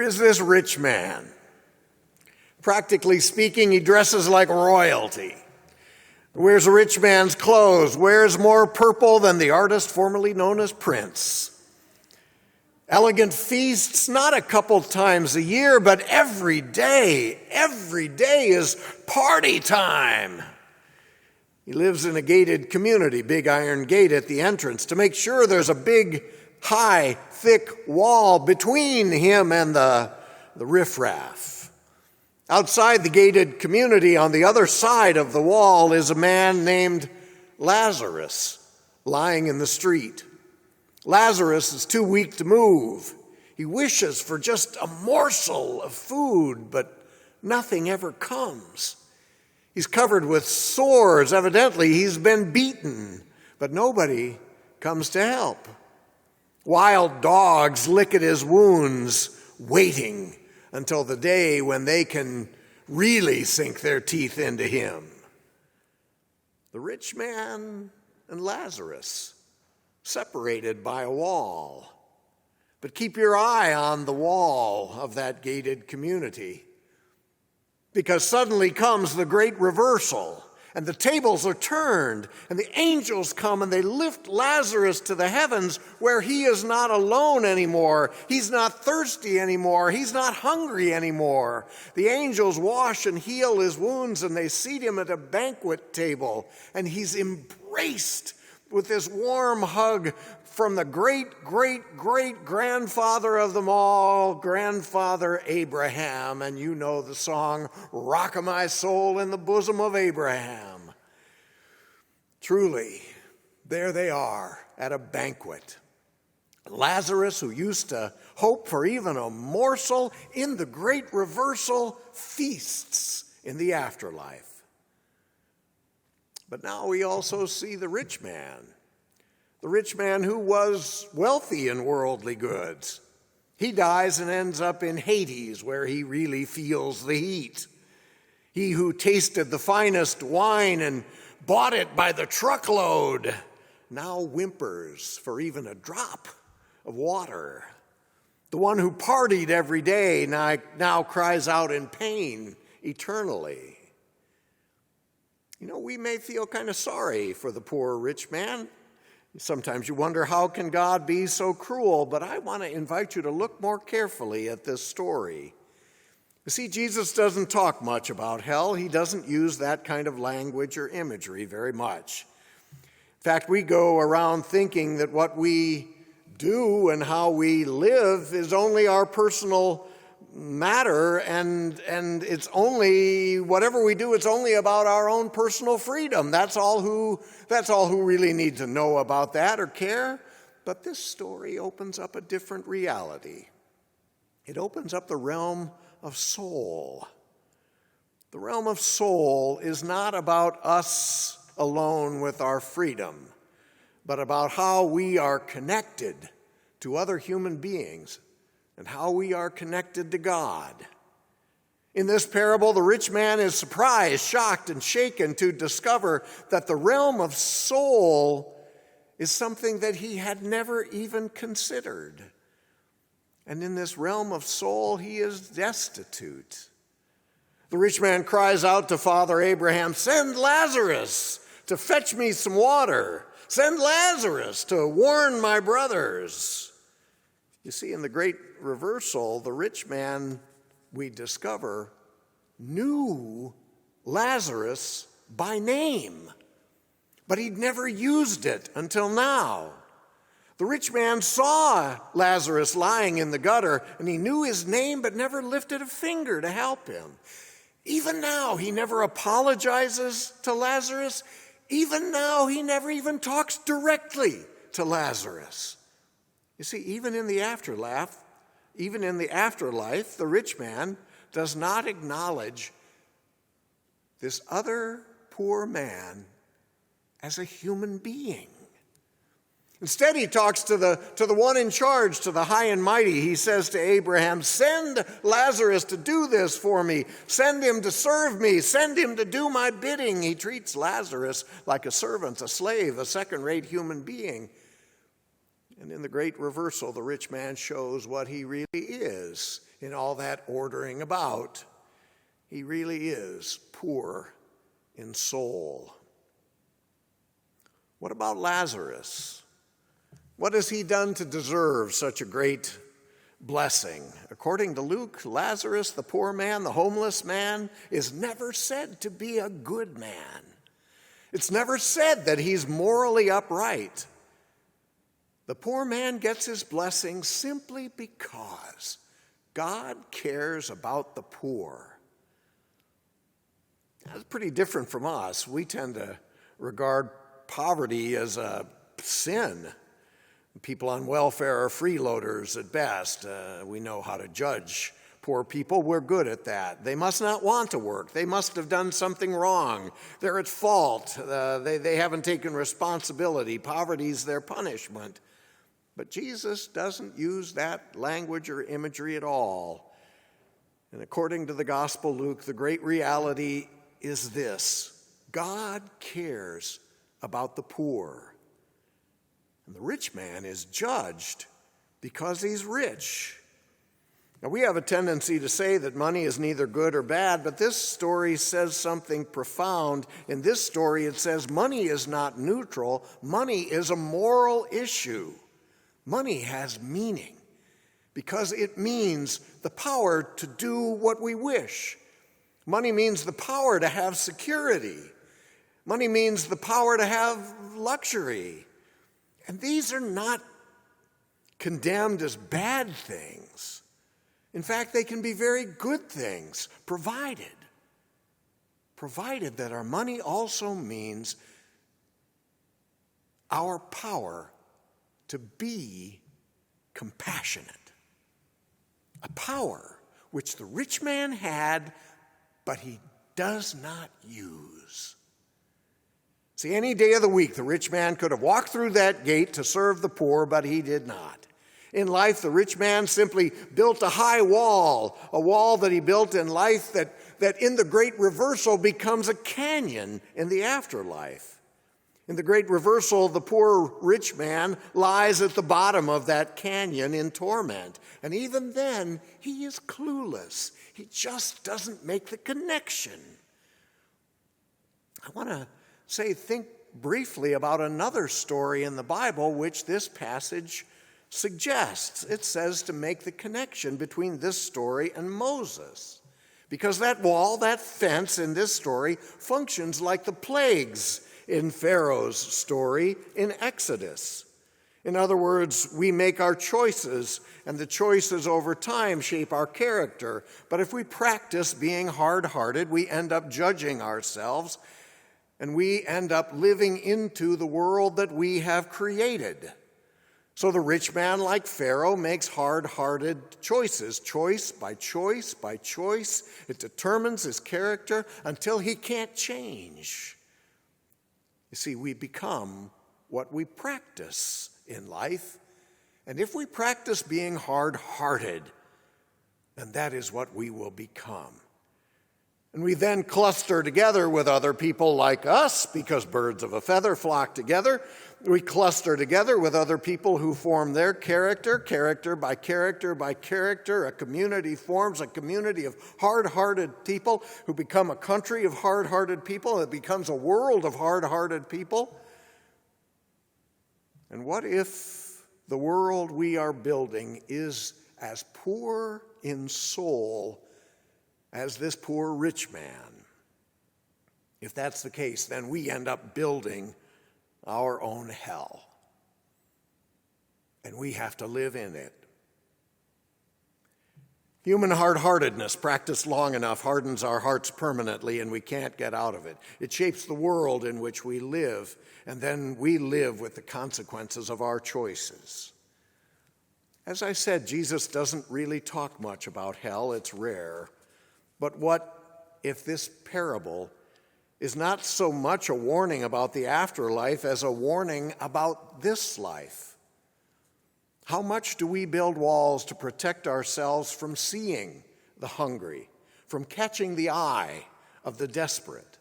is this rich man? Practically speaking, he dresses like royalty. Wears a rich man's clothes, wears more purple than the artist formerly known as Prince. Elegant feasts, not a couple times a year, but every day is party time. He lives in a gated community, big iron gate at the entrance, to make sure there's a big, high, thick wall between him and the riffraff. Outside the gated community, on the other side of the wall, is a man named Lazarus, lying in the street. Lazarus is too weak to move. He wishes for just a morsel of food, but nothing ever comes. He's covered with sores. Evidently, he's been beaten, but nobody comes to help. Wild dogs lick at his wounds, waiting until the day when they can really sink their teeth into him. The rich man and Lazarus, separated by a wall. But keep your eye on the wall of that gated community, because suddenly comes the great reversal, and the tables are turned, and the angels come and they lift Lazarus to the heavens, where he is not alone anymore. He's not thirsty anymore. He's not hungry anymore. The angels wash and heal his wounds, and they seat him at a banquet table, and he's embraced with this warm hug from the great-great-great-grandfather of them all, Grandfather Abraham. And you know the song, "Rock o' My Soul in the Bosom of Abraham." Truly, there they are at a banquet. Lazarus, who used to hope for even a morsel, in the great reversal, feasts in the afterlife. But now we also see the rich man who was wealthy in worldly goods. He dies and ends up in Hades, where he really feels the heat. He who tasted the finest wine and bought it by the truckload now whimpers for even a drop of water. The one who partied every day now cries out in pain eternally. You know, we may feel kind of sorry for the poor rich man. Sometimes you wonder, how can God be so cruel? But I want to invite you to look more carefully at this story. You see, Jesus doesn't talk much about hell. He doesn't use that kind of language or imagery very much. In fact, we go around thinking that what we do and how we live is only our personal matter, and it's only, whatever we do, it's only about our own personal freedom. That's all who really need to know about that or care. But this story opens up a different reality. It opens up the realm of soul. The realm of soul is not about us alone with our freedom, but about how we are connected to other human beings and how we are connected to God. In this parable, the rich man is surprised, shocked, and shaken to discover that the realm of soul is something that he had never even considered. And in this realm of soul, he is destitute. The rich man cries out to Father Abraham, "Send Lazarus to fetch me some water. Send Lazarus to warn my brothers." You see, in the great reversal, the rich man, we discover, knew Lazarus by name, but he'd never used it until now. The rich man saw Lazarus lying in the gutter, and he knew his name but never lifted a finger to help him. Even now, he never apologizes to Lazarus. Even now, he never even talks directly to Lazarus. You see, even in the afterlife, the rich man does not acknowledge this other poor man as a human being. Instead, he talks to the one in charge, to the high and mighty. He says to Abraham, "Send Lazarus to do this for me. Send him to serve me. Send him to do my bidding." He treats Lazarus like a servant, a slave, a second-rate human being. And in the great reversal, the rich man shows what he really is in all that ordering about. He really is poor in soul. What about Lazarus? What has he done to deserve such a great blessing? According to Luke, Lazarus, the poor man, the homeless man, is never said to be a good man. It's never said that he's morally upright. The poor man gets his blessing simply because God cares about the poor. That's pretty different from us. We tend to regard poverty as a sin. People on welfare are freeloaders at best. We know how to judge poor people. We're good at that. They must not want to work. They must have done something wrong. They're at fault. They haven't taken responsibility. Poverty's their punishment. But Jesus doesn't use that language or imagery at all. And according to the Gospel Luke, the great reality is this: God cares about the poor. And the rich man is judged because he's rich. Now, we have a tendency to say that money is neither good or bad, but this story says something profound. In this story, it says money is not neutral. Money is a moral issue. Money has meaning because it means the power to do what we wish. Money means the power to have security. Money means the power to have luxury. And these are not condemned as bad things. In fact, they can be very good things, provided that our money also means our power to be compassionate. A power which the rich man had, but he does not use. See, any day of the week, the rich man could have walked through that gate to serve the poor, but he did not. In life, the rich man simply built a high wall, a wall that he built in life that in the great reversal becomes a canyon in the afterlife. In the great reversal, the poor rich man lies at the bottom of that canyon in torment. And even then, he is clueless. He just doesn't make the connection. I want to think briefly about another story in the Bible which this passage suggests. It says to make the connection between this story and Moses. Because that wall, that fence in this story functions like the plagues in Pharaoh's story in Exodus. In other words, we make our choices, and the choices over time shape our character. But if we practice being hard-hearted, we end up judging ourselves, and we end up living into the world that we have created. So the rich man, like Pharaoh, makes hard-hearted choices, choice by choice by choice. It determines his character until he can't change. You see, we become what we practice in life. And if we practice being hard-hearted, then that is what we will become. And we then cluster together with other people like us, because birds of a feather flock together. We cluster together with other people who form their character, character by character by character. A community forms a community of hard-hearted people who become a country of hard-hearted people. It becomes a world of hard-hearted people. And what if the world we are building is as poor in soul as this poor rich man? If that's the case, then we end up building our own hell. And we have to live in it. Human hard-heartedness, practiced long enough, hardens our hearts permanently, and we can't get out of it. It shapes the world in which we live, and then we live with the consequences of our choices. As I said, Jesus doesn't really talk much about hell. It's rare. But what if this parable is not so much a warning about the afterlife as a warning about this life? How much do we build walls to protect ourselves from seeing the hungry, from catching the eye of the desperate?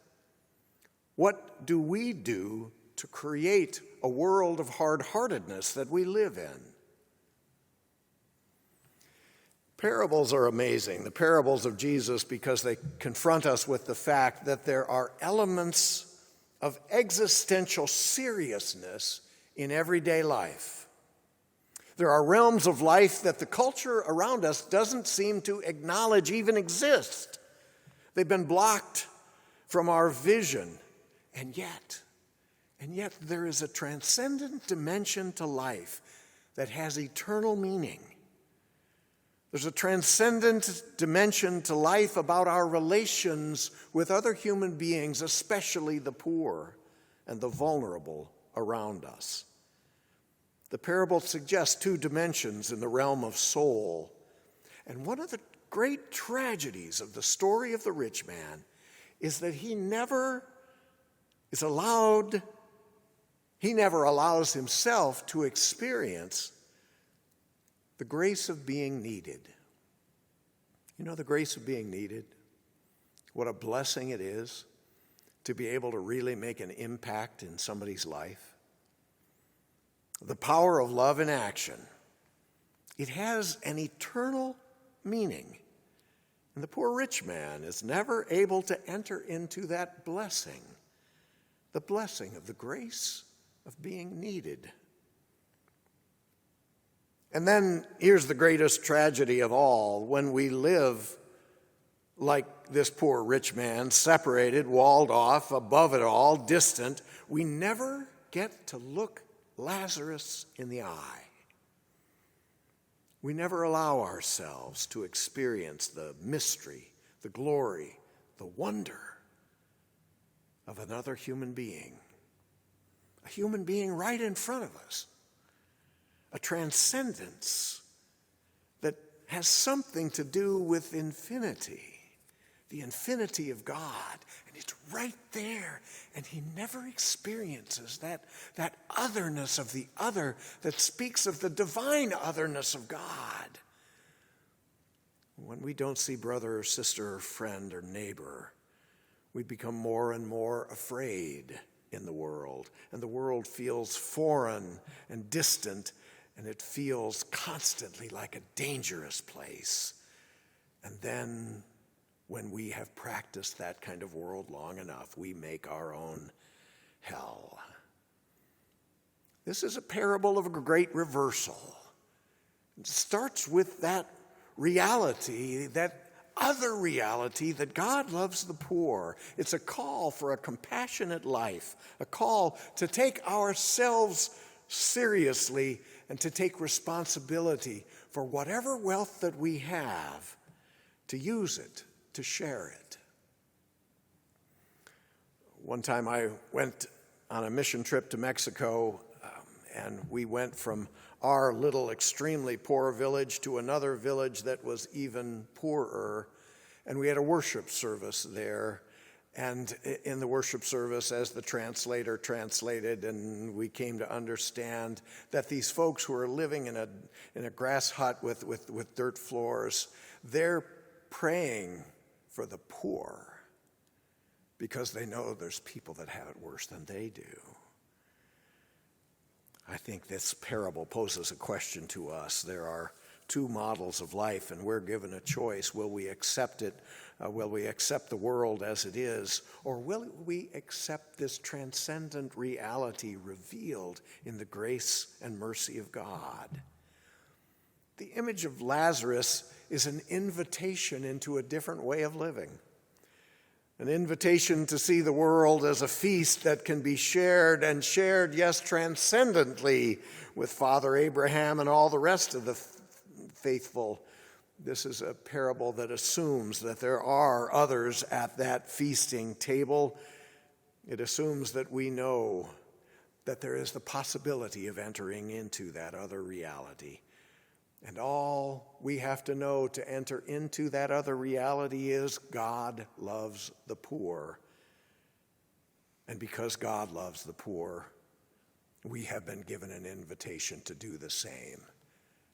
What do we do to create a world of hard-heartedness that we live in. Parables are amazing, the parables of Jesus, because they confront us with the fact that there are elements of existential seriousness in everyday life. There are realms of life that the culture around us doesn't seem to acknowledge even exist. They've been blocked from our vision, and yet there is a transcendent dimension to life that has eternal meaning. There's a transcendent dimension to life about our relations with other human beings, especially the poor and the vulnerable around us. The parable suggests two dimensions in the realm of soul. And one of the great tragedies of the story of the rich man is that he never allows himself to experience the grace of being needed. You know, the grace of being needed? What a blessing it is to be able to really make an impact in somebody's life. The power of love in action. It has an eternal meaning. And the poor rich man is never able to enter into that blessing, the blessing of the grace of being needed. And then here's the greatest tragedy of all. When we live like this poor rich man, separated, walled off, above it all, distant, we never get to look Lazarus in the eye. We never allow ourselves to experience the mystery, the glory, the wonder of another human being. A human being right in front of us. A transcendence that has something to do with infinity, the infinity of God. And it's right there. And he never experiences that otherness of the other that speaks of the divine otherness of God. When we don't see brother or sister or friend or neighbor, we become more and more afraid in the world. And the world feels foreign and distant, and it feels constantly like a dangerous place. And then when we have practiced that kind of world long enough, we make our own hell. This is a parable of a great reversal. It starts with that reality, that other reality that God loves the poor. It's a call for a compassionate life, a call to take ourselves seriously and to take responsibility for whatever wealth that we have, to use it, to share it. One time I went on a mission trip to Mexico, and we went from our little extremely poor village to another village that was even poorer, and we had a worship service there. And in the worship service, as the translator translated, and we came to understand that these folks who are living in a grass hut with dirt floors, they're praying for the poor because they know there's people that have it worse than they do. I think this parable poses a question to us. There are two models of life, and we're given a choice. Will we accept it? Will we accept the world as it is? Or will we accept this transcendent reality revealed in the grace and mercy of God? The image of Lazarus is an invitation into a different way of living. An invitation to see the world as a feast that can be shared, and shared, yes, transcendently with Father Abraham and all the rest of the faithful. This is a parable that assumes that there are others at that feasting table. It assumes that we know that there is the possibility of entering into that other reality. And all we have to know to enter into that other reality is God loves the poor. And because God loves the poor, we have been given an invitation to do the same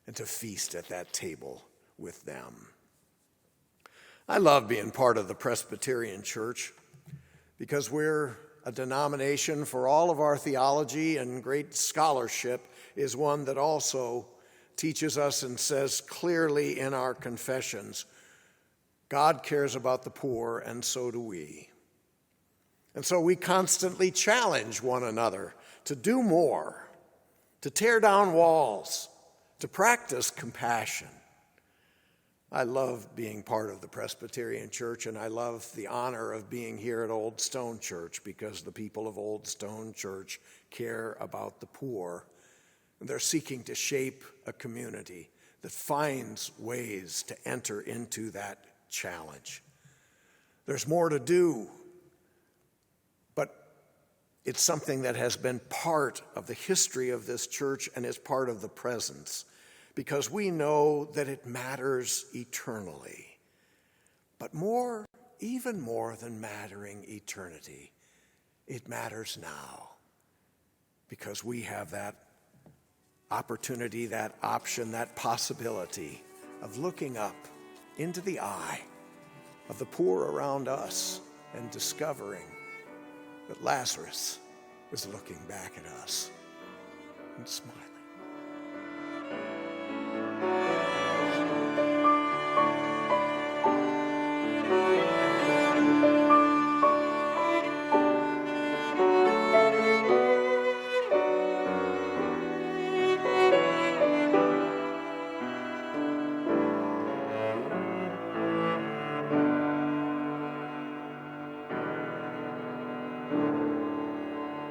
and to feast at that table with them. I love being part of the Presbyterian Church because we're a denomination for all of our theology and great scholarship is one that also teaches us and says clearly in our confessions, God cares about the poor, and so do we. And so we constantly challenge one another to do more, to tear down walls, to practice compassion. I love being part of the Presbyterian Church, and I love the honor of being here at Old Stone Church because the people of Old Stone Church care about the poor. And they're seeking to shape a community that finds ways to enter into that challenge. There's more to do, but it's something that has been part of the history of this church and is part of the presence, because we know that it matters eternally. But even more than mattering eternity, it matters now, because we have that opportunity, that option, that possibility of looking up into the eye of the poor around us and discovering that Lazarus is looking back at us and smiling.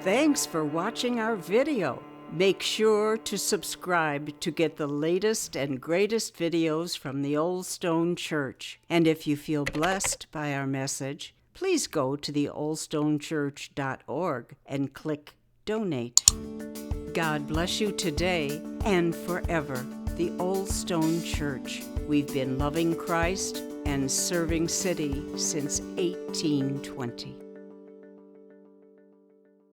Thanks for watching our video. Make sure to subscribe to get the latest and greatest videos from the Old Stone Church. And if you feel blessed by our message, please go to theoldstonechurch.org and click Donate. God bless you today and forever. The Old Stone Church. We've been loving Christ and serving City since 1820.